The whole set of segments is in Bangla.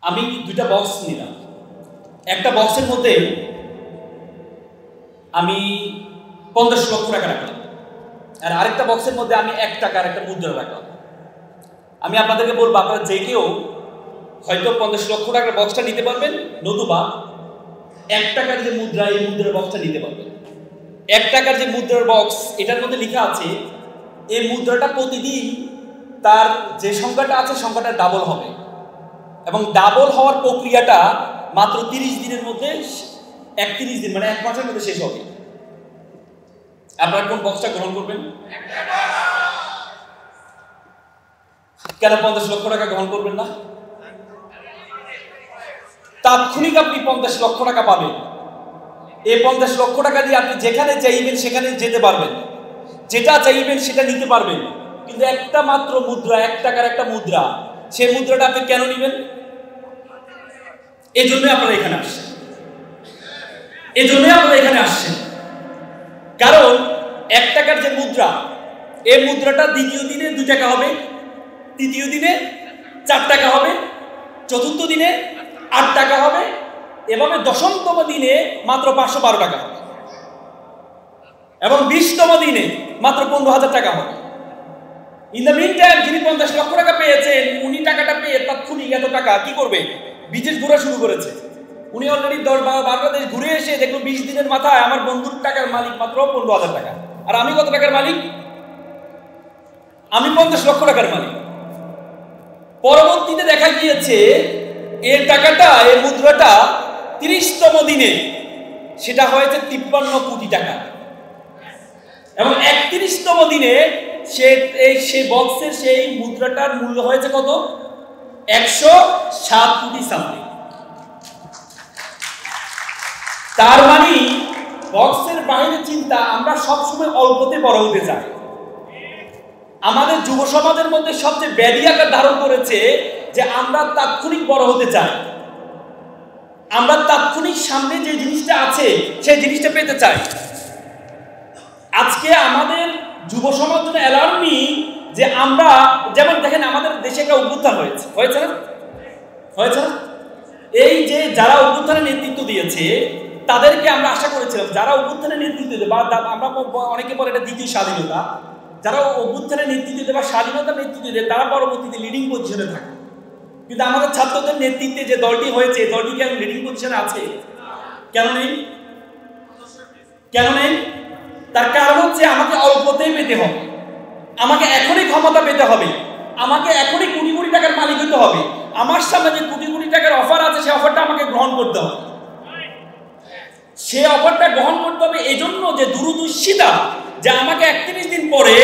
আমি দুইটা বক্স নিলাম, একটা বক্সের মধ্যে আমি 50 লক্ষ টাকা রাখলাম, আর আরেকটা বক্সের মধ্যে আমি 1 টাকার একটা মুদ্রা রাখলাম। আমি আপনাদেরকে বলবো, আপনারা যে কেউ হয়তো 50 লক্ষ টাকার বক্সটা নিতে পারবেন, নতুবা 1 টাকার যে মুদ্রা, এই মুদ্রার বক্সটা নিতে পারবেন। 1 টাকার যে মুদ্রার বক্স, এটার মধ্যে লেখা আছে এই মুদ্রাটা প্রতিদিন তার যে সংখ্যাটা আছে সংখ্যাটা ডাবল হবে, এবং ডাবল হওয়ার প্রক্রিয়াটা মাত্র 30 দিনের মধ্যে, 31 দিন মানে 1 মাসের মধ্যে শেষ হবে। আপনারা কোন বক্সটা গ্রহণ করবেন? কেন 50 লক্ষ টাকা গ্রহণ করবেন না? তাৎক্ষণিক আপনি 50 লক্ষ টাকা পাবেন। এই 50 লক্ষ টাকা দিয়ে আপনি যেখানে চাইবেন সেখানে যেতে পারবেন, যেটা চাইবেন সেটা নিতে পারবেন। কিন্তু একটা মাত্র মুদ্রা, 1 টাকার একটা মুদ্রা, সেই মুদ্রাটা আপনি কেন নেবেন? এই জন্যই আপনারা এখানে আসছেন, এই জন্যই আপনারা এখানে আসছেন। কারণ 1 টাকার যে মুদ্রা, এই মুদ্রাটা দ্বিতীয় দিনে 2 টাকা হবে, তৃতীয় দিনে 4 টাকা হবে, চতুর্থ দিনে 8 টাকা হবে, এভাবে 10তম দিনে মাত্র 512 টাকা হবে, এবং 20তম দিনে মাত্র 15,000 টাকা হবে। ইন দ্য মিন টাইম যিনি 50 লক্ষ টাকা পেয়েছেন, উনি টাকাটা পেয়ে তাৎক্ষণিক এত টাকা কি করবে? বিদেশ ঘোরা শুরু করেছে। উনি অলরেডি 10-12 দেশ ঘুরে এসে দেখলো 20 দিনের মাথায় আমার বন্ধুর টাকার মালিক মাত্র 15,000 টাকা, আর আমি কত টাকার মালিক? আমি 50 লক্ষ টাকার মালিক। পরবর্তীতে দেখা গিয়েছে এর টাকাটা, এই মুদ্রাটা 30তম দিনে সেটা হয়েছে 53 কোটি টাকা, এবং 31তম দিনে সেই বক্সের সেই মুদ্রাটার মূল্য হয়েছে কত? 107 কোটি সামথিং। তার মানে বক্সের বাইরে চিন্তা, আমরা সবসময় অল্পতে বড় হতে চাই। আমাদের যুব সমাজের মধ্যে সবচেয়ে ব্যাধি আকার ধারণ করেছে যে আমরা তাৎক্ষণিক বড় হতে চাই, আমরা তাৎক্ষণিক সামনে যে জিনিসটা আছে সেই জিনিসটা পেতে চাই। আজকে আমাদের যুব সমাজ জন্য অ্যালার্মিং যে আমরা, যেমন দেখেন আমাদের দেশে একটা অভ্যুত্থান হয়েছে না? এই যে যারা অভ্যুত্থানের নেতৃত্ব দিয়েছে তাদেরকে আমরা আশা করেছিলাম, যারা অভ্যুত্থানের নেতৃত্ব দেবে, বা আমরা অনেকে বলে এটা দ্বিতীয় স্বাধীনতা, যারা অভ্যুত্থানের নেতৃত্ব দেবে বা স্বাধীনতার নেতৃত্ব দেবে তারা পরবর্তীতে লিডিং পজিশনে থাকে। কিন্তু আমাদের ছাত্রদের নেতৃত্বে যে দলটি হয়েছে, দলটি কি এখন লিডিং পজিশনে আছে? কেন নেই? তার কারণ হচ্ছে আমাকে অল্পতেই পেতে হবে, আমাকে এখনই ক্ষমতা পেতে হবে, আমাকে এখনই কোটি কোটি টাকার মালিক হতে হবে। আমার সামনে যে কোটি কোটি টাকার অফার আছে সেই অফারটা আমাকে গ্রহণ করতে হবে। সে অফারটা গ্রহণ করতে হবে এই জন্য যে দূরদর্শিতা, যে আমাকে 31 দিন পরে,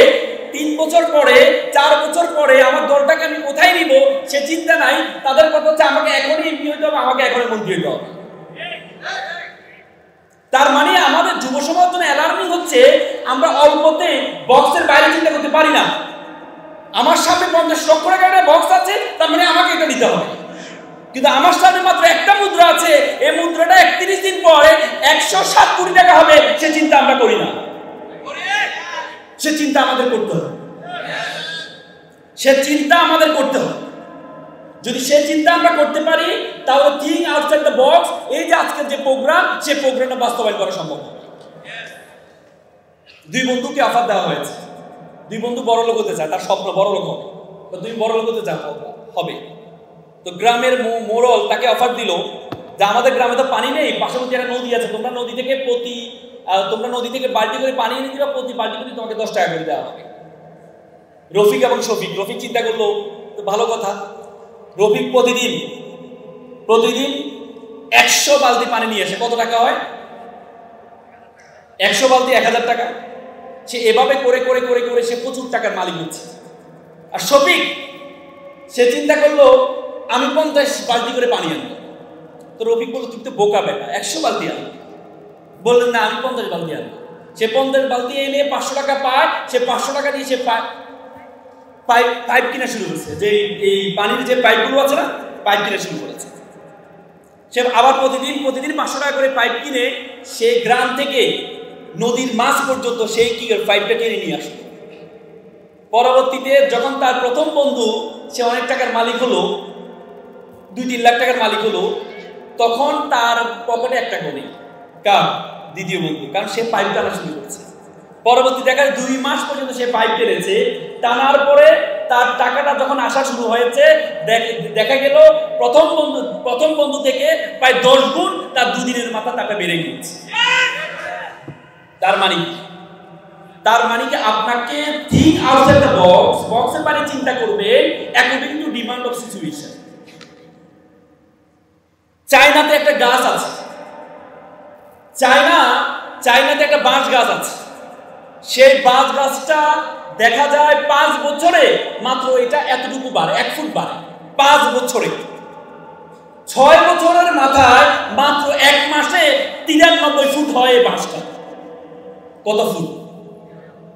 3 বছর পরে, 4 বছর পরে আমার দলটাকে আমি কোথায় নিব সে চিন্তা নাই। তাদের কথা হচ্ছে আমাকে এখনই এমপি হতে হবে, আমাকে এখনই মন্ত্রী হতে হবে। তার মানে আমাদের যুব সমাজ জন্য অ্যালার্মিং হচ্ছে আমরা অল্পতে বক্সের বাইরে চিন্তা করতে পারি না। আমার সামনে 50 লক্ষ টাকার একটা বক্স আছে, তার মানে আমাকে এটা নিতে হবে। কিন্তু আমার সামনে মাত্র একটা মুদ্রা আছে, এই মুদ্রাটা 31 দিন পরে 107 কোটি টাকা হবে, সে চিন্তা আমরা করি না। সে চিন্তা আমাদের করতে হবে, যদি সে চিন্তা আমরা করতে পারি তাহলে থিঙ্ক আউটসাইড দ্য বক্স, এই যে আজকের যে প্রোগ্রাম, সেই প্রোগ্রামটা বাস্তবায়ন করা সম্ভব হবে। 2 বন্ধুকে অফার দেওয়া হয়েছে, 2 বন্ধু বড় লোক হতে চায়, তার স্বপ্ন বড় লোক হবে, তো 2 বড় লোক হতে হবে। তো গ্রামের মোড়ল তাকে অফার দিল যে আমাদের গ্রামে তো পানি নেই, পার্শ্ববর্তী একটা নদী আছে, তোমরা নদী থেকে বালতি করে পানি এনে দিবা, প্রতি বালতি করে তোমাকে 10 টাকা করে দেওয়া হবে। রফিক এবং শফিক, রফিক চিন্তা করলো তো ভালো কথা। রফিক প্রতিদিন 100 বালতি পানি নিয়ে আসে, কত টাকা হয়? 100 বালতি 1000 টাকা। সে এভাবে করে সে প্রচুর টাকার মালিক হচ্ছে। আর শফিক সে চিন্তা করলো আমি 50 বালতি করে পানি আনবো। তো রফিক বললো তুই তো বোকা বেটা, 100 বালতি আনবো। বললেন না, আমি 50 বালতি আনবো। সে 50 বালতি এনে 500 টাকা পায়, সে 500 টাকা দিয়ে সে পাইপ কিনা শুরু করেছে, যে এই পানির যে পাইপগুলো আছে না, পাইপ কিনা শুরু করেছে। সে আবার প্রতিদিন 500 টাকা করে পাইপ কিনে সে গ্রাম থেকে নদীর মাছ পর্যন্ত সেই কি পাইপটা টেনে নিয়ে আসে। পরবর্তীতে যখন তার প্রথম বন্ধু সে অনেক টাকার মালিক হলো, 2-3 লাখ টাকার মালিক হলো, তখন তার পকেটে 1 টাকাও নেই। কার? দ্বিতীয় বন্ধু, কারণ সে পাইপ টানা শুরু করেছে। পরবর্তী দেখায় 2 মাস পর্যন্ত সে পাইপ টেনেছে, টানার পরে তার টাকাটা যখন আসা শুরু হয়েছে, দেখা গেল প্রথম বন্ধু থেকে প্রায় 10 গুণ তার 2 দিনের মাথা টাকা বেড়ে গিয়েছে। তার মানে কি আপনাকে think outside the box, বক্সের বাইরে চিন্তা করবেন according to demand of situation। চায়নাতে একটা গাছ আছে, চায়নাতে একটা বাঁশ গাছ আছে, সেই বাঁশ গাছটা দেখা যায় 5 বছরে মাত্র এটা এতটুকু বাড়ে, 1 ফুট বাড়ে 5 বছরে। 6 বছরের মাথায় মাত্র 1 মাসে 93 ফুট হয় এই বাঁশটা। কত ফুট?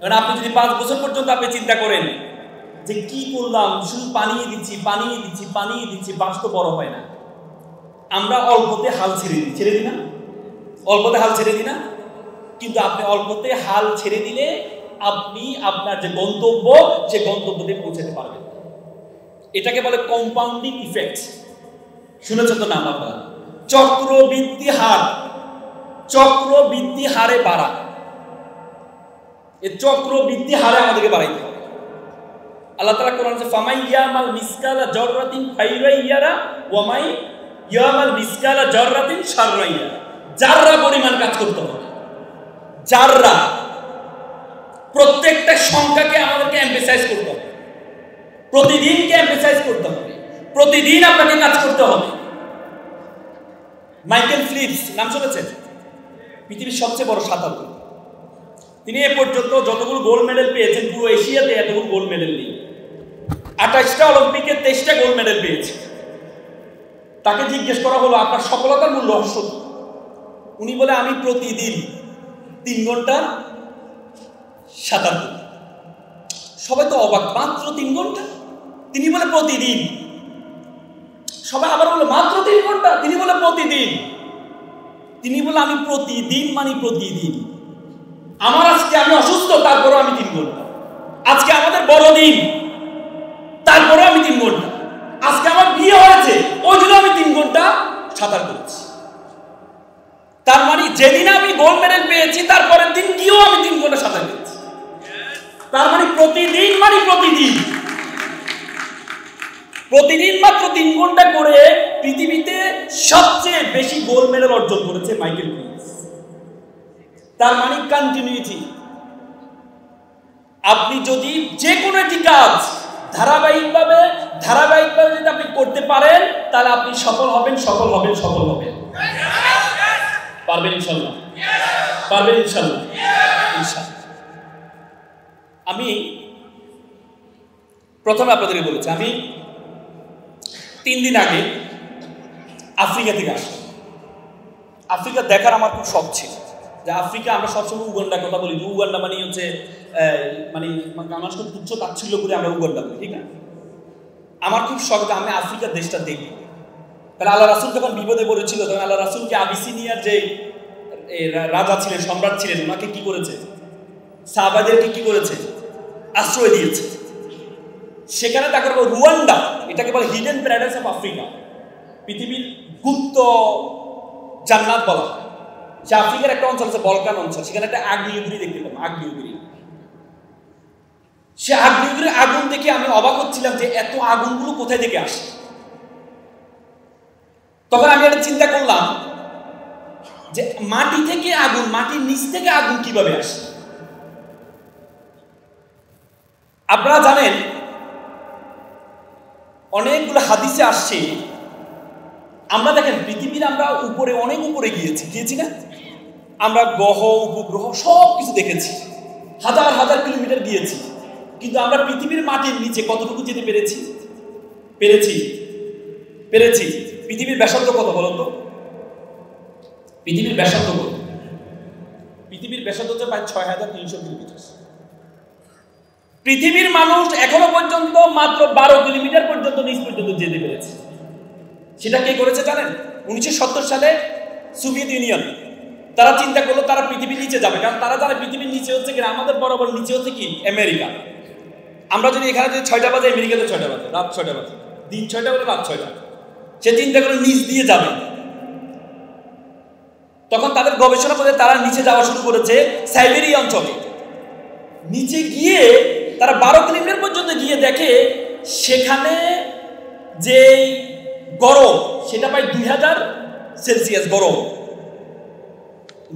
কারণ আপনি যদি 5 বছর পর্যন্ত আপনি চিন্তা করেন যে কি করলাম, শুধু পানিয়ে দিচ্ছি, বাঁশ তো বড় হয় না। আমরা অল্পতে হাল ছেড়ে দিই না? অল্পতে হাল ছেড়ে দিই না? কিন্তু আপনি অল্পতে হাল ছেড়ে দিলে আপনি আপনার যে গন্তব্য, সে গন্তব্যতে পৌঁছাতে পারবেন। এটাকে বলে কম্পাউন্ডিং ইফেক্ট। শুনেছেন তো নাম আপনারা? চক্রবৃদ্ধি হারে বাড়া। এই চক্রবৃদ্ধি হারে আমাদেরকে বাড়াইতে হবে। আল্লাহ তাআলা কোরআনে বলেন, ফামাই ইয়ামাল মিসকালা জাররাতিন খাইরান ইয়ারা ওয়া মাই ইয়ামাল মিসকালা জাররাতিন শাররান ইয়ারা। জাররা পরিমাণ কাজ করতে হবে। জাররা, প্রত্যেকটা সংখ্যাকে আমাদেরকে এমফাসাইজ করতে হবে, প্রতিদিনকে এমফাসাইজ করতে হবে, প্রতিদিন আপনাকে কাজ করতে হবে। মাইকেল ফিলিপস নাম শুনেছেন? পৃথিবীর সবচেয়ে বড় সাঁতারু। তিনি এ পর্যন্ত যতগুলো গোল্ড মেডেল পেয়েছেন, পুরো এশিয়াতে এতগুলো গোল্ড মেডেল নেই। 28টা অলিম্পিকে 23টা গোল্ড মেডেল পেয়েছে। তাকে জিজ্ঞেস করা হলো আপনার সফলতার মূল রহস্য কি? উনি বলে আমি প্রতিদিন 3 ঘন্টা সাঁতার করি। সবাই তো অবাক, মাত্র 3 ঘন্টা? তিনি বলে প্রতিদিন। সবাই আবার বলে মাত্র 3 ঘন্টা? তিনি বলে প্রতিদিন। তিনি বলে আমি প্রতিদিন মানে প্রতিদিন। আমার আজকে আমি অসুস্থ, তারপরও আমি 3 ঘন্টা। আজকে আমাদের বড়দিন, তারপরও আমি 3 ঘন্টা। আজকে আমার বিয়ে হয়েছে, ওই জন্য আমি 3 ঘন্টা সাঁতার করেছি। তার মানে যেদিন আমি গোল্ড মেডেল পেয়েছি, তারপরের দিন গিয়েও আমি 3 ঘন্টা সাঁতার কেটেছি। তার মানে প্রতিদিন মাত্র 3 ঘন্টা করে পৃথিবীতে সবচেয়ে বেশি গোল্ড মেডেল অর্জন করেছে মাইকেল ফিলিপস। তার মানে কন্টিনিউটি। আপনি যদি যে কোনো একটি কাজ ধারাবাহিকভাবে যদি আপনি করতে পারেন, তাহলে আপনি সফল হবেন। পারবেন ইনশাআল্লাহ? পারবেন ইনশাআল্লাহ? ইনশাআল্লাহ। আমি প্রথমে আপনাদেরকে বলেছি, আমি 3 দিন আগে আফ্রিকা থেকে আসলাম। আফ্রিকা দেখার আমার খুব শখ ছিল। যে আফ্রিকা, আমরা সবসময় উগান্ডার কথা বলি, যে উগান্ডা মানে হচ্ছে আমার সাথে তুচ্ছ তাচ্ছিল্য করে আমরা উগান্ডা বলি, ঠিক না? আমার খুব শখ যে আমি আফ্রিকার দেশটা দেখি। তাহলে আল্লাহ রাসূল যখন বিপদে পড়েছিল, তখন আল্লাহ রাসূলকে আবিসিনিয়ার যে রাজা ছিলেন, সম্রাট ছিলেন, ওনাকে কি করেছে? সাহাবাদেরকে কি করেছে? আশ্রয় দিয়েছে। সেখানে তাকে রুয়ান্ডা, এটাকে বলে হিডেন প্যারাডাইস অফ আফ্রিকা, পৃথিবীর গুপ্ত জান্নাত বলা হয়। সে আফ্রিকার একটা অঞ্চল আছে, বলকান অঞ্চল, সেখানে একটা আগ্নেয়গিরি দেখতে পেলাম। সে আগ্নেয়গিরির আগুন দেখে আমি অবাক হচ্ছিলাম যে এত আগুনগুলো কোথায় থেকে আসে। তখন আমি একটা চিন্তা করলাম যে মাটি থেকে আগুন, মাটির নিচ থেকে আগুন কিভাবে আসে? আপনারা জানেন অনেকগুলো হাদিসে আসছে, আমরা দেখেন পৃথিবীর আমরা উপরে, অনেক উপরে গিয়েছি না? আমরা গ্রহ উপগ্রহ সব কিছু দেখেছি, হাজার কিলোমিটার গিয়েছি, কিন্তু আমরা পৃথিবীর মাটির নিচে কতটুকু যেতে পেরেছি? পৃথিবীর ব্যাসার্ধ কত বলুন তো? পৃথিবীর ব্যাসার্ধ কত? পৃথিবীর ব্যাসার্ধ হচ্ছে প্রায় 6300 কিলোমিটার। পৃথিবীর মানুষ এখনো পর্যন্ত মাত্র 12 কিলোমিটার পর্যন্ত নিচ পর্যন্ত যেতে পেরেছে। সেটা কে করেছে জানেন? 1970 সালে সোভিয়েত ইউনিয়ন। তারা চিন্তা করলো তারা পৃথিবীর নিচে যাবে, কারণ তারা জানে পৃথিবীর নিচে হচ্ছে কি, আমাদের বরাবর নিচে হচ্ছে কি আমেরিকা। আমরা যদি এখানে যদি 6টা বাজে, আমেরিকাতে 6টা বাজে, রাত 6টা বাজে, দিন 6টা বাজে, রাত 6টা। সে চিন্তা করে নিচ দিয়ে যাবে। তখন তাদের গবেষণা করে তারা নিচে যাওয়া শুরু করেছে সাইবেরিয়া অঞ্চলে। নিচে গিয়ে তারা 12 কিলোমিটার পর্যন্ত গিয়ে দেখে সেখানে যে গরম সেটা প্রায় 2000 সেলসিয়াস গরম।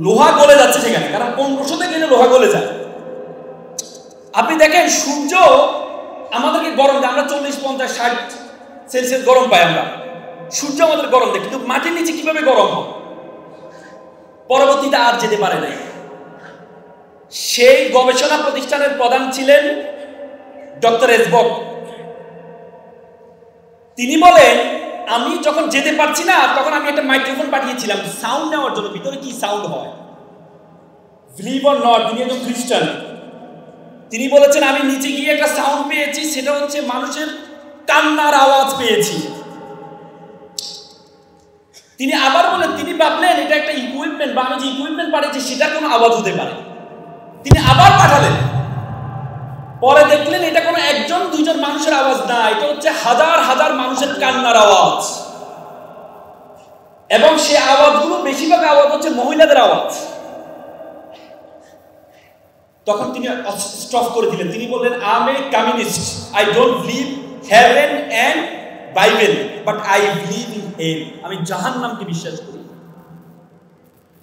লোহা গলে যাচ্ছে সেখানে, কারণ 1500-তে গেলে লোহা গলে যায়। আপনি দেখেন সূর্য আমাদেরকে গরম দেয়, আমরা 40, 50, 60 সেলসিয়াস গরম পাই আমরা, সূর্য আমাদের গরম দেয়, কিন্তু মাটির নিচে কিভাবে গরম হয়? পরবর্তীতে আর যেতে পারে নাই। সেই গবেষণা প্রতিষ্ঠানের প্রধান ছিলেন ডক্টর এসবক। তিনি বলেন, আমি যখন যেতে পারছি না তখন আমি একটা মাইক্রোফোন পাঠিয়েছিলাম সাউন্ড নেওয়ার জন্য, ভিতরে কি সাউন্ড হয়। বিলিভ অর নট, তিনি একজন খ্রিস্টান। তিনি বলেছেন আমি নিচে গিয়ে একটা সাউন্ড পেয়েছি, সেটা হচ্ছে মানুষের কান্নার আওয়াজ পেয়েছি। তিনি আবার বলেন, তিনি ভাবলেন এটা একটা ইকুইপমেন্ট বা আমি যে ইকুইপমেন্ট পাঠিয়েছি সেটার কোনো আওয়াজ হতে পারে। তিনি আবার পাঠালেন, পরে দেখলেন এটা কোনো 1-2 মানুষের আওয়াজ না, এটা হচ্ছে হাজার হাজার মানুষের কান্নার আওয়াজ। এবং সে আওয়াজগুলো বেশিরভাগ আওয়াজ হচ্ছে মহিলাদের আওয়াজ। তখন তিনি স্টপ করে দিলেন। তিনি বললেন, I am a communist, I don't believe heaven and Bible, but I believe in hell. আমি জাহান্নামকে বিশ্বাস করি।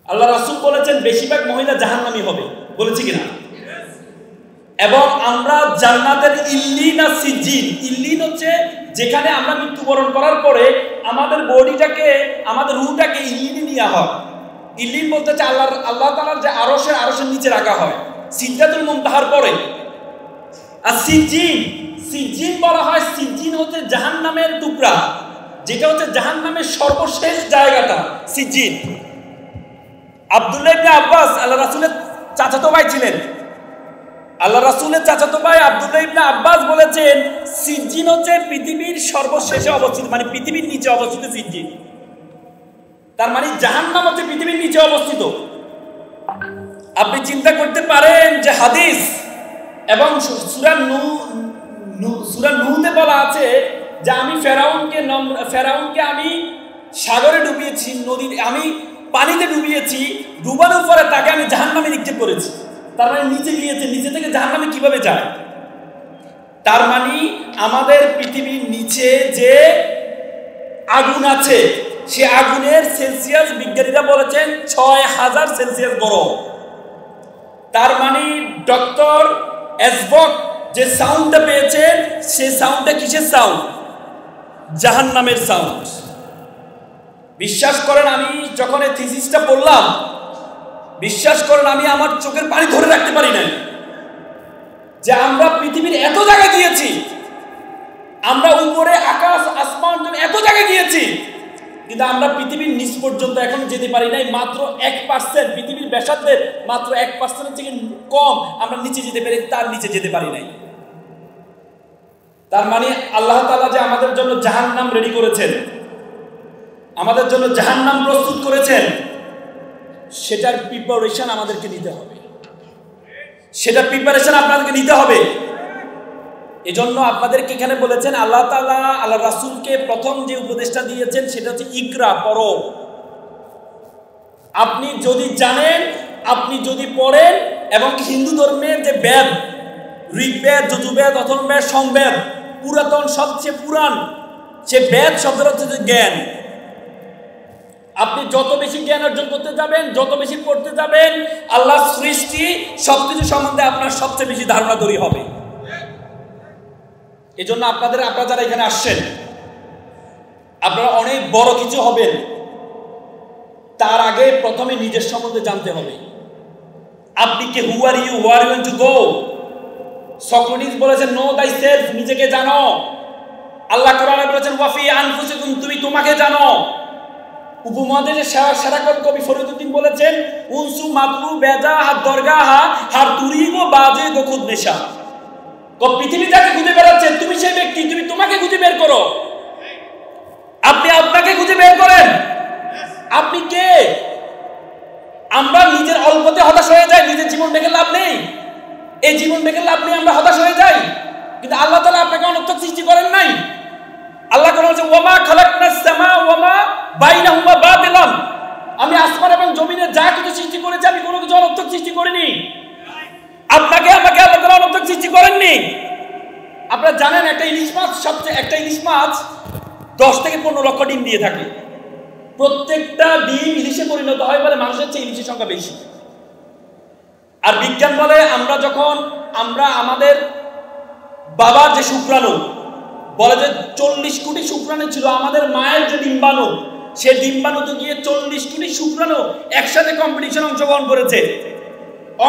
আল্লাহ রাসূল বলেছেন বেশিরভাগ মহিলা জাহান্নামী হবে, বলেছে কিনা? এবং আমরা জান্নাতের ইল্লিন আর সিজ্জিন, ইল্লিন হচ্ছে যেখানে আমরা মৃত্যুবরণ করার পরে আমাদের বডিটাকে, আমাদের রূহটাকে ইল্লিনে নেওয়া হয়। ইল্লিন বলতে হচ্ছে আল্লাহ তাআলার যে আরশের নিচে রাখা হয় সিদরাতুল মুনতাহার পরে। আর সিজ্জিন বলা হয়, সিজ্জিন হচ্ছে জাহান্নামের টুকরা, যেটা হচ্ছে জাহান্নামের সর্বশেষ জায়গাটা সিজ্জিন। আব্দুল্লাহ ইবনে আব্বাস আল্লাহ রাসূলের চাচাতো ভাই ছিলেন। আল্লাহ রাসূলের চাচাতো ভাই আব্দুল্লাহ ইবনে আব্বাস বলেছেন সিজ্জিন হচ্ছে পৃথিবীর সর্বশেষে অবস্থিত, মানে পৃথিবীর নিচে অবস্থিত সিজ্জিন। তার মানে জাহান্নাম হচ্ছে পৃথিবীর নিচে অবস্থিত। আপনি চিন্তা করতে পারেন যে হাদিস এবং সূরা নূহতে বলা আছে যে আমি ফেরাউনকে আমি সাগরে ডুবিয়েছি, নদীতে আমি পানিতে ডুবিয়েছি, ডুবানোর পরে তাকে আমি জাহান্নামে নিক্ষেপ করেছি। তার মানে নিচে গিয়েছে, নিচে থেকে জাহান্নামে কিভাবে যায়? তার মানে আমাদের পৃথিবীর নিচে যে আগুন আছে সে আগুনের সেলসিয়াস বিজ্ঞানীরা বলেছেন 6000 সেলসিয়াস গরম। তার মানে ডক্টর এসবক যে সাউন্ডটা পেয়েছেন সেই সাউন্ডটা কিসের সাউন্ড? জাহান্নামের সাউন্ড। বিশ্বাস করেন, আমি যখন এই থিসিসটা পড়লাম, বিশ্বাস করেন আমি আমার চোখের পানি ধরে রাখতে পারি না যে আমরা পৃথিবীর এত জায়গায় গিয়েছি, আমরা উপরে আকাশ আসমান এত জায়গায় গিয়েছি, কিন্তু আমরা পৃথিবীর নিচ পর্যন্ত এখন যেতে পারি নাই। মাত্র 1%, পৃথিবীর ব্যাসার্ধের মাত্র 1% থেকে কম আমরা নিচে যেতে পারি, তার নিচে যেতে পারি নাই। তার মানে আল্লাহ তাআলা যে আমাদের জন্য জাহান্নাম রেডি করেছেন, আমাদের জন্য জাহান্নাম প্রস্তুত করেছেন, সেটার প্রিপারেশন আমাদেরকে নিতে হবে, সেটার প্রিপারেশন আপনাদেরকে নিতে হবে। এজন্য আপনাদেরকে এখানে বলেছেন আল্লাহ তাআলা আল্লাহ রাসূলকে প্রথম যে উপদেশটা দিয়েছেন সেটা হচ্ছে ইকরা, পড়ো। আপনি যদি জানেন, আপনি যদি পড়েন, এবং হিন্দু ধর্মের যে বেদ, ঋগ্বেদ, যজুর্বেদ, অথর্ববেদ, সামবেদ, পুরাতন সবচেয়ে পুরান সে বেদ শব্দটা হচ্ছে জ্ঞান। আপনি যত বেশি জ্ঞান অর্জন করতে যাবেন, যত বেশি পড়তে যাবেন, আল্লাহর সৃষ্টি সবকিছু সম্বন্ধে আপনার সবচেয়ে বেশি ধারণা তৈরি হবে। এই জন্য আপনারা যারা এখানে আসছেন, আপনারা অনেক বড় কিছু হবেন, তার আগে প্রথমে নিজের সম্বন্ধে জানতে হবে। আপনি কে? Who are you? Where you going to go? Socrates বলেছেন নো দাই সেলফ, নিজেকে জানো। আল্লাহ কোরআনে বলেছেন ওয়াফি আনফুসিকুম, তুমি তোমাকে জানো। উপমহাদেশের সেরা কবি ফরিদউদ্দিন বলেছেন উনসু মাতলু বেজা হাত দরগাহা হার তুরিগো বাজে গো খুদ নেশা। পৃথিবী যাকে খুঁজে বেড়াচ্ছে তুমি সেই ব্যক্তি, তুমি তোমাকে খুঁজে বের করো। আপনি আপনাকে খুঁজে বের করেন, আপনি কে? আমরা নিজের অল্পতে হতাশ হয়ে যাই, নিজের জীবন দেখে লাভ নেই, এই জীবন দেখে লাভ নেই, আমরা হতাশ হয়ে যাই। কিন্তু আল্লাহ তাআলা আপনাকে অনর্থক সৃষ্টি করেন নাই। আল্লাহ কোরআনে বলেছে ওয়ামা খালাকনাস সামা ওয়ামা বাইনাহুমা বাতিলান, আমি আসমান এবং জমিনে যা কিছু সৃষ্টি করেছি আমি কোনো কিছু অনর্থক সৃষ্টি করিনি। আপনাকে আমাকে আল্লাহ তাআলা অনর্থক সৃষ্টি করেননি। আপনারা জানেন একটা ইলিশ মাছ 10 থেকে 15 লক্ষ ডিম দিয়ে থাকে। প্রত্যেকটা ডিম ইলিশে পরিণত হয় বলে মানুষের চেয়ে ইলিশের সংখ্যা বেশি। আর বিজ্ঞান বলে আমরা আমাদের বাবার যে শুক্রাণু বলে যে 40 কোটি শুক্রাণু ছিল, আমাদের মায়ের যে ডিম্বাণু সে ডিম্বাণুতে গিয়ে 40 কোটি শুক্রাণু একসাথে কম্পিটিশন অংশগ্রহণ করেছে।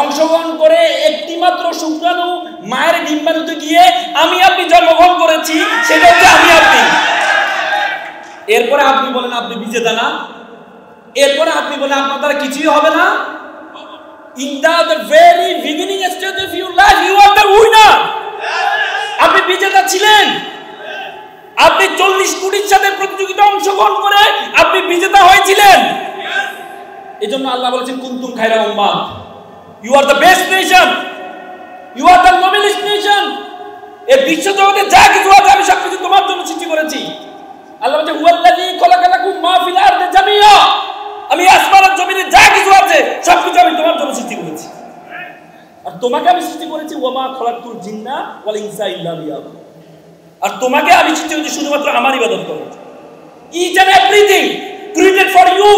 অংশগ্রহণ করে একটি মাত্র শুক্রাণু মায়ের ডিম্বাণুতে গিয়ে আমি আপনি জন্মগ্রহণ করেছি, সেটা হচ্ছে আমি আপনি। এরপরে আপনি বলেন আপনি বিজেতা না, এরপরে আপনি বলেন আপনার দ্বারা কিছুই হবে না। In the very beginning stage of your life you are the winner. আপনি বিজেতা ছিলেন। আপনি 40 কোটির সাথে প্রতিযোগিতা অংশগ্রহণ করে আপনি বিজেতা হয়েছিলেন। এজন্য আল্লাহ বলেছেন কুনতুম খায়রা উম্মাহ, you are the best nation, you are the noblest nation. এই বিশ্ব জগতে যা কিছু আছে আমি সবকিছু তোমার জন্য সৃষ্টি করেছি। আল্লাহ বলেন হুয়াল্লাযী খালাকালাকুম মা ফিল আরদি জামিআ, আমি আসমান আর জমিনে যা কিছু আছে সবকিছু আমি তোমার জন্য সৃষ্টি করেছি। আর তোমাকে আমি সৃষ্টি করেছি ওয়ামা খালাকতুল জিন্না ওয়াল ইনসা ইল্লা লিয়াবুদুন, আর তোমাকে আমি সৃষ্টি করেছি শুধুমাত্র আমার ইবাদত করো। Each and everything created for you,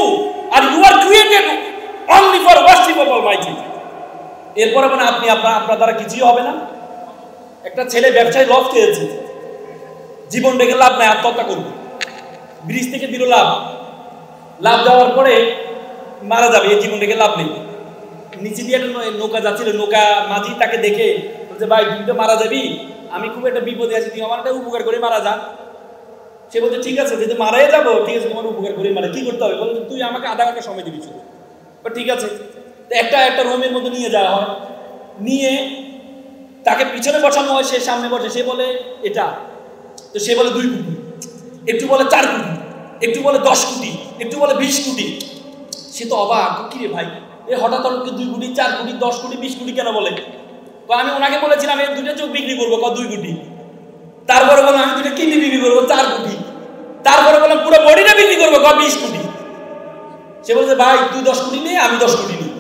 আর you are created only for worship of Almighty. এরপরে মানে আপনি আপনার দ্বারা কিছুই হবে না। একটা ছেলে ব্যবসায় লস খেয়েছে, জীবন রেখে লাভ নাই, আত্মহত্যা করবে। ব্রিজ থেকে দিল লাভ দেওয়ার পরে মারা যাবে, এই জীবন রেখে লাভ নেই। নিচে দিয়ে একটা নৌকা যাচ্ছিল, নৌকা মাঝি তাকে দেখে বলছে ভাই তুই তো মারা যাবি, আমি খুব একটা বিপদে আছি, তুই আমার একটা উপকার করে মারা যা। সে বলছে ঠিক আছে, যেহেতু মারাই যাবো ঠিক আছে, তোমার উপকার করে মারা কি করতে হবে বলছে তুই আমাকে আধা ঘন্টা সময় দিবি শুধু। ঠিক আছে, একটা রুমের মধ্যে নিয়ে যাওয়া হয়, নিয়ে তাকে পিছনে বসানো হয়, সে সামনে বসে। সে বলে এটা, তো সে বলে 2 কোটি, একটু বলে 4 কোটি, একটু বলে 10 কোটি, একটু বলে 20 কোটি। সে তো অবাক, কি রে ভাই এ হঠাৎ 2 কোটি 4 কোটি 10 কোটি 20 কোটি কেন বলে? আমি ওনাকে বলেছিলাম এই 2টা চোখ বিক্রি করবো 2 কোটি। তারপরে বললাম আমি 2টা কিডনি বিক্রি করবো 4 কোটি। তারপরে বললাম পুরো বডিটা বিক্রি করবো 20 কোটি। সে বলছে ভাই তুই 10 কোটি নে, আমি 10 কোটি নিই,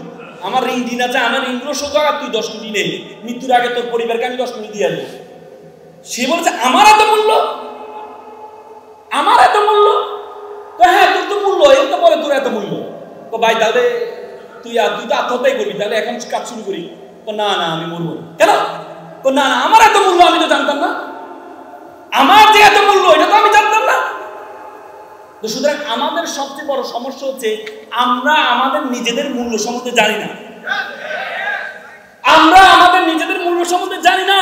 আমার ঋণ দিন আছে, আমার ঋণগুলো শোধ কর, তুই 10 কোটি নে, মৃত্যুর আগে তোর পরিবারকে আমি 10 কোটি দিয়ে আসবো। সে বলছে আমার এত মূল্য, আমার এত মূল্য? তো হ্যাঁ তোর তো মূল্য, এর তো বলে তোর এত মূল্য। তো ভাই তাহলে তুই তো আত্মহত্যাই করবি, তাহলে এখন কাজ শুরু করি। তো না আমি মরবো না। কেন? তো না আমার এত মূল্য আমি তো জানতাম না, আমার যে এত মূল্য এটা তো আমি জানতাম না। তো সুতরাং আমাদের সবচেয়ে বড় সমস্যা হচ্ছে আমরা আমাদের নিজেদের মূল্য সম্বন্ধে জানি না। আমরা আমাদের নিজেদের মূল্য সম্বন্ধে জানি না।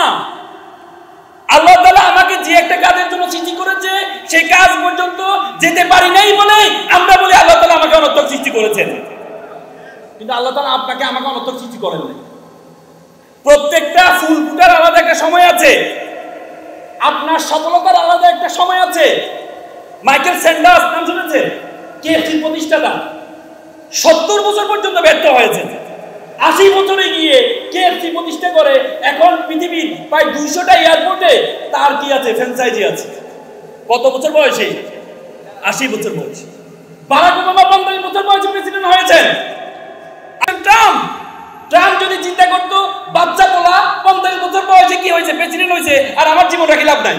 আল্লাহ তাআলা আমাকে যে একটা কাজের জন্য সৃষ্টি করেছে সেই কাজ পর্যন্ত যেতে পারি নাই বলে আমরা বলি আল্লাহ তাআলা আমাকে অনর্থক সৃষ্টি করেছেন। কিন্তু আল্লাহ তাআলা আপনাকে আমাকে অনর্থক সৃষ্টি করেন নাই। প্রত্যেকটা ফুল ফুটার আলাদা একটা সময় আছে, আপনার সফলতার আলাদা একটা সময় আছে। মাইকেল স্যান্ডার্স নাম শুনেছেন? কেএফসির প্রতিষ্ঠাতা, 70 বছর পর্যন্ত ব্যর্থ হয়েছে। 80 বছরে গিয়ে কেএফসি প্রতিষ্ঠা করে এখন পৃথিবীর প্রায় 200টা এয়ারপোর্টে তার কি আছে, ফ্র্যাঞ্চাইজি আছে। কত বছর বয়সে? 80 বছর বয়সে। বারাক ওবামা 45 বছর বয়সে প্রেসিডেন্ট হয়েছেন। ট্রাম্প যদি চিন্তা করতো বাচ্চা পোলা 45 বছর বয়সে কি হয়েছে, প্রেসিডেন্ট হয়েছে, আর আমার জীবন রাখি লাভ নাই।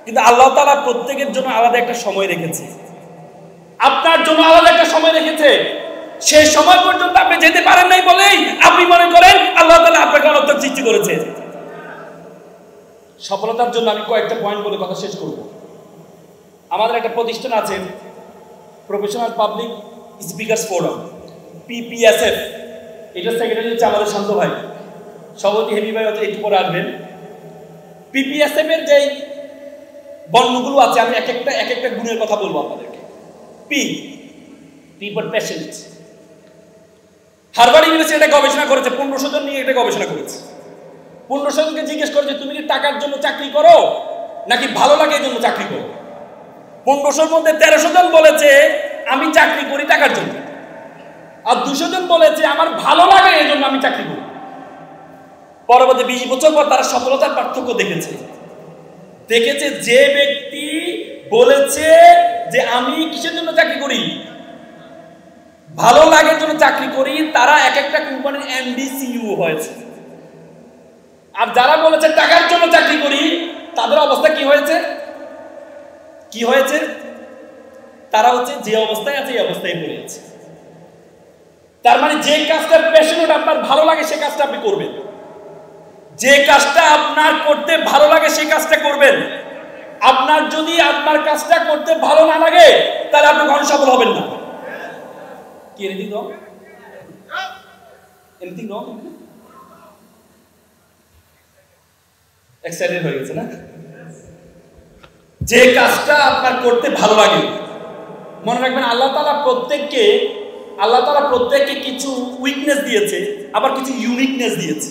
কিন্তু আল্লাহ তাআলা প্রত্যেকের জন্য আলাদা একটা সময় রেখেছে, আপনার জন্য আলাদা একটা সময় রেখেছে। সেই সময় পর্যন্ত আপনি যেতে পারেন নাই বলেই আপনি মনে করেন আল্লাহ তাআলা আপনাকে অনর্থক সৃষ্টি করেছে। সফলতার জন্য আমি কয়েকটা পয়েন্ট বলে কথা শেষ করব। আমাদের একটা প্রতিষ্ঠান আছে, professional public speakers forum, PPSF। এটার সেক্রেটারি হচ্ছে আমাদের শান্ত ভাই, সভাপতি হেমি ভাই হচ্ছে একটু পরে আসবেন। PPSF এর যে বর্ণগুলো আছে আমি এক একটা গুণের কথা বলবো আপনাদেরকে। P for patient. Harvard university এটা গবেষণা করেছে, 1500 জন নিয়ে এটা গবেষণা করেছে। 1500 জনকে জিজ্ঞেস করেছে তুমি কি টাকার জন্য চাকরি করো নাকি ভালো লাগে এই জন্য চাকরি করো? 1500 মধ্যে 1300 জন বলেছে আমি চাকরি করি টাকার জন্য, আর 200 জন বলেছে আমার ভালো লাগে এই জন্য আমি চাকরি করি। পরবর্তী 20 বছর পর তারা সফলতার পার্থক্য দেখেছে। দেখেছে যে ব্যক্তি বলেছে যে আমি কিসের জন্য চাকরি করি, ভালো লাগার জন্য চাকরি করি, তারা এক একটা কোম্পানির এমডি সিইও হয়েছে। আর যারা বলেছে টাকার জন্য চাকরি করি, তাদের অবস্থা কি হয়েছে? কি হয়েছে? তারা হচ্ছে যে অবস্থায় আছে এই অবস্থায় পড়ে আছে। তার মানে যে কাজটা প্যাশনেট, আপনার ভালো লাগে সে কাজটা আপনি করবেন, যে কাজটা আপনার করতে ভালো লাগে সে কাজটা করবেন। আপনার যদি আপনার কাজটা করতে ভালো না লাগে তাহলে আপনি কখনো সফল হবেন না। কি anything wrong? Anything wrong? Excited হয়ে গেছে না? যে কাজটা আপনার করতে ভালো লাগে, মনে রাখবেন আল্লাহ তাআলা প্রত্যেককে কিছু উইকনেস দিয়েছে, আবার কিছু ইউনিকনেস দিয়েছে।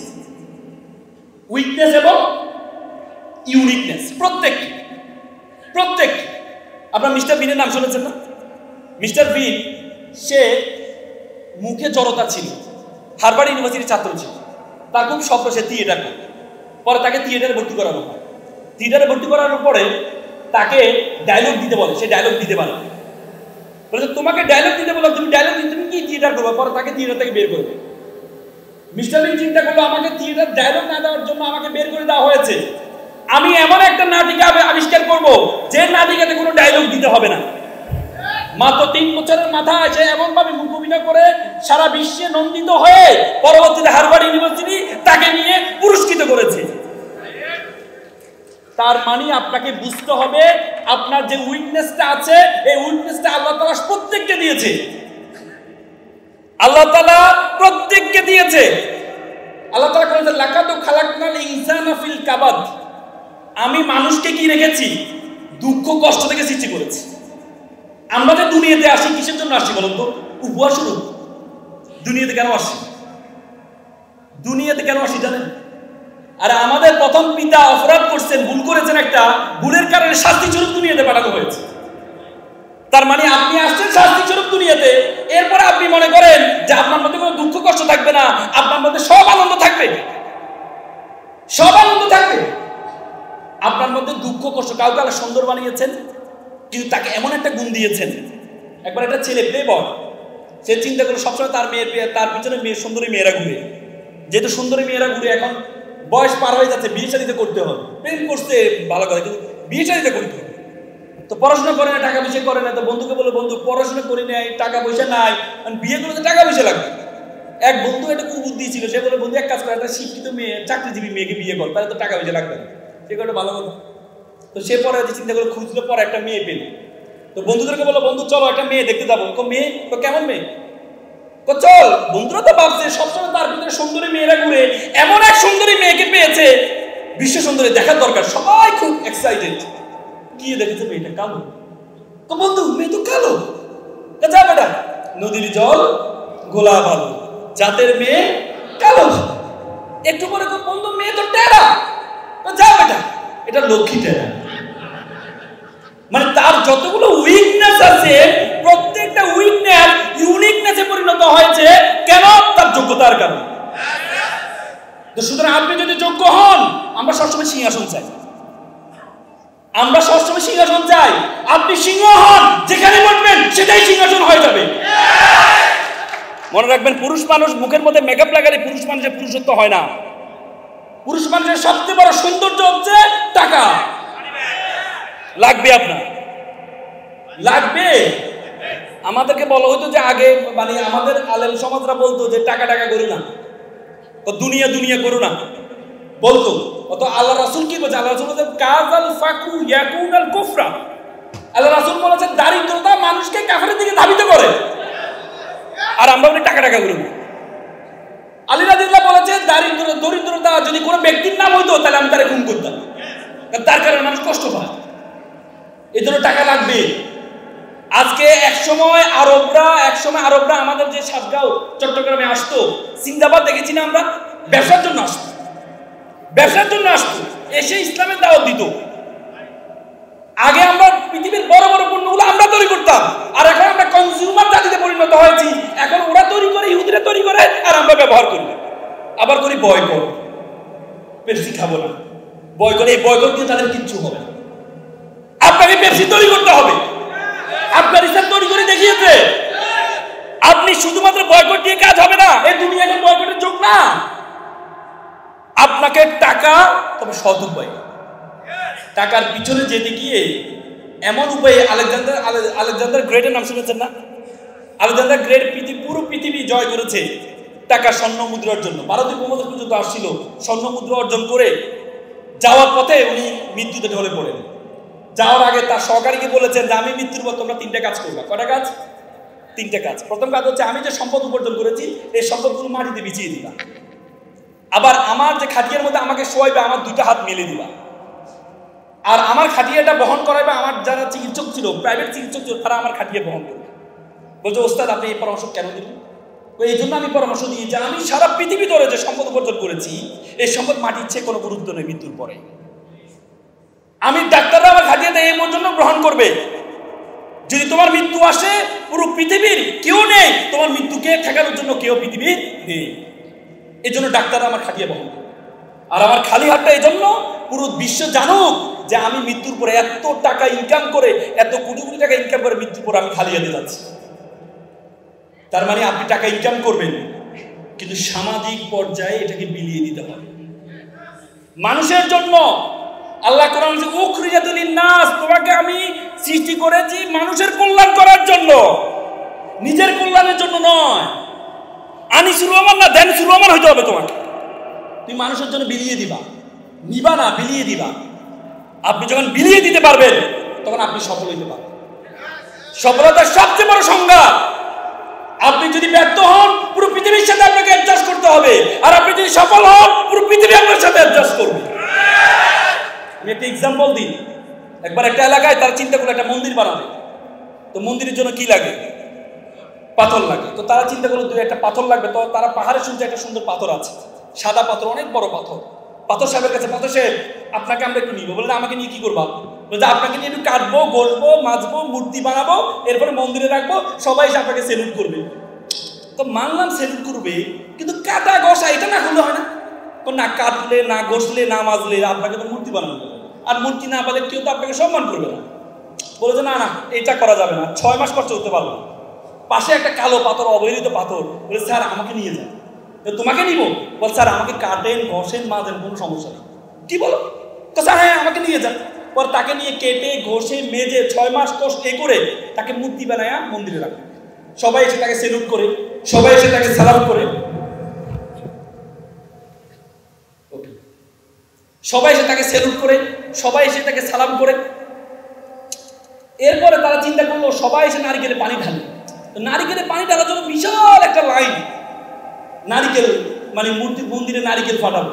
উইকনেস এবং ইউনিকনেস প্রত্যেক। আপনার মিস্টার বিনের নাম শুনেছেন না? মিস্টার বিন, সে মুখে জড়তা ছিল, হার্ভার্ড ইউনিভার্সিটির ছাত্র ছিল, তার খুব স্বপ্ন সে থিয়েটার করবে। পরে তাকে থিয়েটারে ভর্তি করানো হয়। থিয়েটারে ভর্তি করানোর পরে তাকে ডায়লগ দিতে বলে, সে ডায়লগ দিতে পারে। বলে তোমাকে ডায়লগ দিতে বলো, তুমি ডায়লগ দিতে তুমি কি থিয়েটার করবে? পরে তাকে থিয়েটার থেকে বের করবে। মিস্টার বিন চিন্তা করলো আমাকে থিয়েটার ডায়লগ না দেওয়ার জন্য আমাকে বের করে দেওয়া হয়েছে, আমি এমন একটা নাটিকা আবিষ্কার করব যে নাটিকাতে কোনো ডায়লগ দিতে হবে না। মাত্র 3 বছরের মাথায় সে এমন ভাবে মুখ অভিনয় করে সারা বিশ্বে নন্দিত হয়ে পরবর্তীতে হার্ভার্ড ইউনিভার্সিটি তাকে নিয়ে পুরস্কৃত করেছে। তার মানে আপনাকে বুঝতে হবে আপনার যে উইকনেসটা আছে এই উইকনেসটা আল্লাহ তাআলা প্রত্যেককে দিয়েছে। আল্লাহ তাআলা প্রত্যেককে দিয়েছে। আল্লাহ তাআলা বলেছেন লাকাদ খালাকনাল ইনসানা ফিল কাবাদ, আমি মানুষকে কি রেখেছি? দুঃখ কষ্ট থেকে সৃষ্টি করেছি। আমরা যে দুনিয়াতে আসি কিসের জন্য আসি বলুন তো? উপহার স্বরূপ। দুনিয়াতে কেন আসি? দুনিয়াতে কেন আসি জানেন? আর আমাদের প্রথম পিতা অপরাধ করছেন, ভুল করেছেন, একটা ভুলের কারণে শাস্তি স্বরূপ দুনিয়াতে পাঠানো হয়েছে। তার মানে আপনি আসছেন শাস্তি স্বরূপ দুনিয়াতে, এরপরে আপনি মনে করেন যে আপনার মধ্যে কোনো দুঃখ কষ্ট থাকবে না, আপনার মধ্যে সব আনন্দ থাকবে, সব আনন্দ থাকবে। আপনার মধ্যে দুঃখ কষ্ট, কাউকে আল্লাহ সুন্দর বানিয়েছেন কিন্তু তাকে এমন একটা গুণ দিয়েছেন। একবার একটা ছেলে প্লে বয়, সে চিন্তা করে সবসময় তার পিছনে সুন্দরী মেয়েরা ঘুরে, যেহেতু সুন্দরী মেয়েরা ঘুরে, এখন বয়স পার হয়ে যাচ্ছে, বিয়ে শাদীতে করতে হবে। প্রেম করতে ভালো কথা, কিন্তু বিয়ে শাদীতে করতে হবে। তো পড়াশোনা করে না, টাকা পয়সা করে না, তো বন্ধুকে বলে বন্ধু পড়াশোনা করি নাই, টাকা পয়সা নাই, বিয়ে করলে তো টাকা পয়সা লাগবে। এক বন্ধু একটা কুবুদ্ধি ছিল, সে বলে বন্ধু এক কাজ করে, একটা শিক্ষিত মেয়ে, চাকরিজীবী মেয়েকে বিয়ে কর, তাহলে তো টাকা পয়সা লাগবে না। সে একটা ভালো কথা। তো সে পরে চিন্তা করে খুঁজলো, পরে একটা মেয়ে পেল। তো বন্ধুদেরকে বললো বন্ধু চলো একটা মেয়ে দেখতে যাবো। মেয়ে তো কেমন মেয়ে? চল। বন্ধুরা তো ভাবছে সবসময় তার ভিতরে সুন্দরী মেয়েরা ঘুরে, এমন এক সুন্দরী মেয়েকে পেয়েছে, বিশ্ব সুন্দরী দেখার দরকার, সবাই খুব এক্সাইটেড। গিয়ে দেখেছে মেয়েটা কালো। তো বন্ধু মেয়ে তো কালো, যা বেটা, নদীর জল গোলা ভালো, জাতের মেয়ে কালো। একটু পরে বন্ধু মেয়ে তো টেরা, যা বেটা, এটা লক্ষ্মী টেরা। মানে তার যতগুলো উইকনেস আছে প্রত্যেকটা উইকনেস ইউনিকনেসে পরিণত হয়েছে। কেন? তার যোগ্যতার কারণে। তো সুতরাং আপনি যদি যোগ্য হন, আমরা সবসময় সিংহাসন চাই, আমরা সবসময় সিংহাসন চাই। আপনি সিংহ হন, যেখানে বসবেন সেটাই সিংহাসন হয়ে যাবে। মনে রাখবেন, পুরুষ মানুষ মুখের মধ্যে মেকআপ লাগালে পুরুষ মানুষের পুরুষত্ব হয় না। পুরুষ মানুষের সবচেয়ে বড় সৌন্দর্য হচ্ছে টাকা। লাগবে, আপনার লাগবে। আমাদেরকে বলা হতো যে আগে, মানে আমাদের আলেম সমাজরা বলতো যে টাকা টাকা করো না, দুনিয়া দুনিয়া করো না বলতো। অত আল্লাহ রাসূল কি বলছে? আল্লাহ রাসূল বলেছেন কাযাল ফাকু ইয়াকুনাল কুফরা। আল্লাহ রাসূল বলেছেন দারিদ্রতা মানুষকে কাফেরের দিকে ধাবিত করে। আর আমরা বলি টাকা টাকা করো না। আলী রাদিয়াল্লাহু বলেছেন দরিদ্রতা যদি কোনো ব্যক্তির নাম হইতো তাহলে আমি তারে খুন করতাম, তার কারণে মানুষ কষ্ট পায়, এই জন্য টাকা লাগবে। আজকে একসময় আরবরা আমাদের যে সাতগাঁও চট্টগ্রামে আসতো, সিন্দাবাদ দেখেছি না আমরা, ব্যবসার জন্য আসতো, এসে ইসলামের দাওয়াত দিত। আগে আমরা পৃথিবীর বড় বড় পণ্যগুলো আমরা তৈরি করতাম, আর এখন আমরা কনজিউমার জাতিতে পরিণত হয়েছি। এখন ওরা তৈরি করে, ইহুদিরা তৈরি করে, আর আমরা ব্যবহার করি, আবার করি বয়কট, পেপসি খাবো না, বয়কট, এই বয়কট দিয়ে তাদের কিচ্ছু হবে না। আপনাকে পেপসি তৈরি করতে হবে, আফগানিস্তান তৈরি করে দেখিয়েছে। আপনি শুধুমাত্র বয়কট দিয়ে কাজ হবে না, এই দুনিয়া এখন বয়কটের যুগ না। আপনাকে টাকা, তবে সৎ উপায়, টাকার পিছনে যেতে গিয়ে এমন উপায়ে আলেকজান্ডার গ্রেটের নাম শুনেছেন না? আলেকজান্ডার গ্রেট পুরো পৃথিবী জয় করেছে টাকা স্বর্ণ মুদ্রার জন্য। ভারতীয় উপমহাদেশ পর্যন্ত আসছিল স্বর্ণ মুদ্রা অর্জন করে। যাওয়ার পথে উনি মৃত্যুতে ঢলে পড়েন। যাওয়ার আগে তার সহকারীকে বলেছেন যে আমি মৃত্যুর পর তোমরা 3টা কাজ করবা। কয়টা কাজ? 3টা কাজ। প্রথম কাজ হচ্ছে আমি যে সম্পদ উপার্জন করেছি এই সম্পদগুলো মাটিতে বিছিয়ে দিবা। আবার আমার যে খাটিয়ার মধ্যে আমাকে শোয়াইবে আমার 2টা হাত মেলে দিবা। আর আমার খাটিয়াটা বহন করাইবে আমার যারা চিকিৎসক ছিল, প্রাইভেট চিকিৎসক ছিল, তারা আমার খাটিয়া বহন করবে। বলছে ওস্তাদ আপনি এই পরামর্শ কেন দিলেন? এই জন্য আমি পরামর্শ দিই যে আমি সারা পৃথিবী ধরে যে সম্পদ উপার্জন করেছি এই সম্পদ মাটির চেয়ে কোনো গুরুত্ব নেই মৃত্যুর পরে। আমি ডাক্তাররা আমার খাটিয়ে দেয় এই জন্য গ্রহণ করবে। যদি তোমার মৃত্যু আসে পুরো পৃথিবীর কেউ নেই, তোমার মৃত্যুকে ঠেকানোর জন্য কেউ পৃথিবীর নেই। এই জন্য ডাক্তাররা আমার খাটিয়ে বহন করবে। আর আমার খালি হাতটা এই জন্য পুরো বিশ্ব জানুক যে আমি মৃত্যুর পরে এত টাকা ইনকাম করে, এত কোটি কোটি টাকা ইনকাম করে মৃত্যুর পরে আমি খালি হাতে যাচ্ছি। তার মানে আপনি টাকা ইনকাম করবেন, কিন্তু সামাজিক পর্যায়ে এটাকে বিলিয়ে দিতে হবে মানুষের জন্য। আল্লাহ কোরআন বলছে উখরিজাতুল লিন্নাস, তোমাকে আমি সৃষ্টি করেছি মানুষের কল্যাণ করার জন্য, নিজের কল্যাণের জন্য নয়। আনিসুর রহমান না দেনসুর রহমান হইতে হবে তোমাকে। তুমি মানুষের জন্য বিলিয়ে দিবা, নিবা না, বিলিয়ে দিবা। আপনি যখন বিলিয়ে দিতে পারবেন তখন আপনি সফল হইতে পারবেন। সফলতার সবচেয়ে বড় সংজ্ঞা, আপনি যদি ব্যর্থ হন পুরো পৃথিবীর সাথে আপনাকে অ্যাডজাস্ট করতে হবে, আর আপনি যদি সফল হন পুরো পৃথিবী আপনার সাথে অ্যাডজাস্ট করবে। আমি একটা এক্সাম্পল দিই। একবার একটা এলাকায় তারা চিন্তা করলো একটা মন্দির বানাবে। তো মন্দিরের জন্য কি লাগে? পাথর লাগে। তো তারা চিন্তা করলো একটা পাথর লাগবে। তো তারা পাহাড়ে শুনছে একটা সুন্দর পাথর আছে, সাদা পাথর, অনেক বড় পাথর। পাথর সাহেবের কাছে, পাথর সাহেব আপনাকে আমরা একটু নিবো। বললে আমাকে নিয়ে কি করবা? বলছে আপনাকে নিয়ে একটু কাটবো, গড়বো, মাজবো, মূর্তি বানাবো, এরপরে মন্দিরে রাখবো, সবাই এসে আপনাকে সেলুট করবে। তো মানলাম সেলুট করবে, কিন্তু কাটা ঘষা এটা না করলে হয় না। না কাটলে, না ঘষলে, না মাজলে আপনাকে তো মূর্তি বানানো যাবে, আর মূর্তি না বানালে কেউ তো আপনাকে সম্মান করবে না। বলে যে না না এটা করা যাবে না, 6 মাস কষ্ট করতে পারবো। পাশে একটা কালো পাথর, অবহেলিত পাথর। বলে স্যার আমাকে নিয়ে যান। তোমাকে নিব? বল স্যার আমাকে কাটেন, ঘষেন, মাজেন, কোনো সমস্যা নেই। কি বলো? তো স্যার হ্যাঁ আমাকে নিয়ে যান। পর তাকে নিয়ে কেটে ঘষে মেজে 6 মাস কষ্ট করে তাকে মূর্তি বানায় মন্দিরে রাখে। সবাই এসে তাকে সেলুট করে, সবাই এসে তাকে সালাম করে, সবাই এসে তাকে সেলুট করে, সবাই এসে তাকে সালাম করে। এরপরে তারা চিন্তা করলো সবাই এসে নারিকেলে পানি ঢালে। নারিকেলে পানি ঢালার জন্য বিশাল একটা লাইন, নারিকেল মানে মন্দিরে নারিকেল ফাটাবে।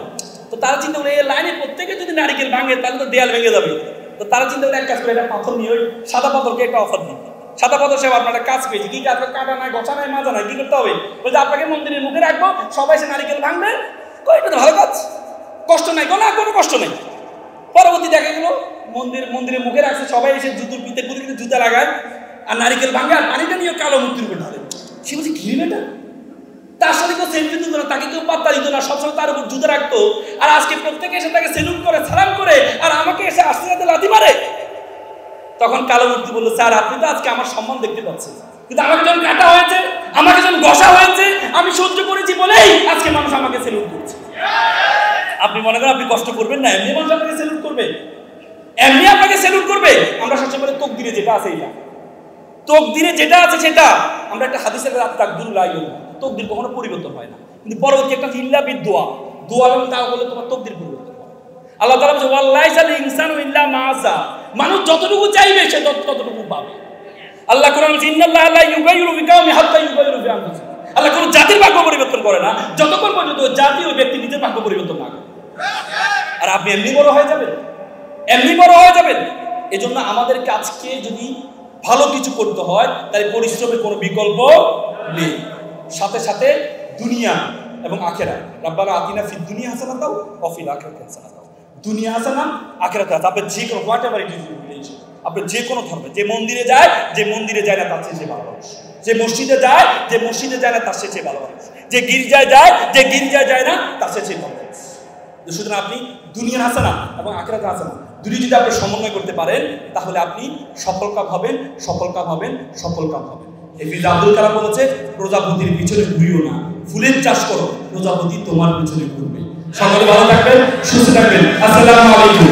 তো তারা চিন্তা করে এই লাইনে প্রত্যেকে যদি নারিকেল ভাঙে তাহলে তো দেয়াল ভেঙে যাবে। তো তারা চিন্তা করে এক কাজ করে একটা পাথর নিয়ে ওই সাদা পাথরকে একটা অফার দিই। সাদা পাথর সাহেব আপনার একটা কাজ পেয়েছি। কি কাজ? কাটা নাই, গছা নাই, মাজা নাই, কি করতে হবে? বলছে আপনাকে মন্দিরের মুখে রাখবো, সবাই এসে নারিকেল ভাঙবে। এটা তো ভালো কাজ, কষ্ট নাই, না কোনো কষ্ট নেই। পরবর্তী দেখা গেল মন্দিরের মুখে রাখছে, সবাই এসে জুতোর পিতে করে জুতা লাগায় আর নারিকেল ভাঙে, আর পানিটা নিয়ে কালো মূর্তির উপর ঢালে। সে বলছে কি এটা? তার সাথে কেউ সেলফি তুলতো না, তাকে কেউ পাত্তা দিত না, সবসময় তার উপর জুতো রাখতো। আর আজকে প্রত্যেকে এসে তাকে সেলুট করে, সালাম করে, আর আমাকে এসে আস্তে আস্তে লাথি মারে। তখন কালো মূর্তি বললো স্যার আপনি তো আজকে আমার সম্মান দেখতে পাচ্ছেন, কিন্তু আমাকে যখন কাটা হয়েছে, আমাকে যখন ঘষা হয়েছে, আমি সহ্য করেছি বলেই আজকে মানুষ আমাকে সেলুট করছে। আপনি মনে করেন আপনি কষ্ট করবেন না, এমনি মানুষ আপনাকে সেলুট করবে, এমনি আপনাকে সেলুট করবে। আমরা সবসময় বলি তকদিরে যেটা আছে এটা, তকদিরে যেটা আছে সেটা। আমরা একটা হাদিসের তাকদীরুল্লাহ, তকদির কখনো পরিবর্তন হয় না, কিন্তু পরবর্তী একটা ইল্লা বিদুয়া, দোয়া এবং তা বলে তোমার তকদির পরিবর্তন হয়। আল্লাহ তাআলা বলেন ওয়াল্লাইসাল ইনসানু ইল্লা মা আসা, মানুষ যতটুকু চাইবে সে ততটুকু পাবে। আল্লাহ কোরআনে বলেন ইন্নাল্লাহা লা ইউগাইয়িরু বিকাওমিন হাত্তা ইউগাইয়িরু বিআনফুসিহিম। আল্লাহ কোন জাতির ভাগ্য পরিবর্তন করে না যতক্ষণ পর্যন্ত ওই জাতি ওই ব্যক্তি নিজের ভাগ্য পরিবর্তন না করে। আর আপনি এমনি বড় হয়ে যাবেন, এমনি বড় হয়ে যাবেন। এজন্য আমাদের কাজকে যদি ভালো কিছু করতে হয় তাহলে পরিশ্রমের কোনো বিকল্প নেই। সাথে সাথে দুনিয়া এবং আখিরাত, রাব্বানা আতিনা ফিদ দুনিয়া হাসানাতাও ওয়া ফিল আখিরাতি হাসানাতাও। দুনিয়া হাসানা, আখিরাত হাসানা। আপনি যে কোনো হোয়াটএভার ইট ইজ রিলিজিয়ন, আপনি যে কোনো ধর্মে, যে মন্দিরে যায়, যে মন্দিরে যায় না তার চেয়ে ভালো মানুষ, যে মসজিদে যায়, যে মসজিদে যায় না তার চেয়ে ভালো মানুষ, যে গির্জায় যায়, যে গির্জায় যায় না তার চেয়ে ভালো মানুষ। সুতরাং আপনি দুনিয়ার হাসানা এবং আখিরাতের হাসানা দুটি যদি আপনি সমন্বয় করতে পারেন তাহলে আপনি সফল কাম হবেন, সফল কাম হবেন, সফল কাম হবেন। এপিজে আব্দুল কালাম বলেছে, প্রজাপতির পিছনে ঘুরিও না, ফুলের চাষ করো, প্রজাপতি তোমার পিছনে ঘুরবে। সকলে ভালো থাকবেন, সুস্থ থাকবেন। আসসালামু আলাইকুম।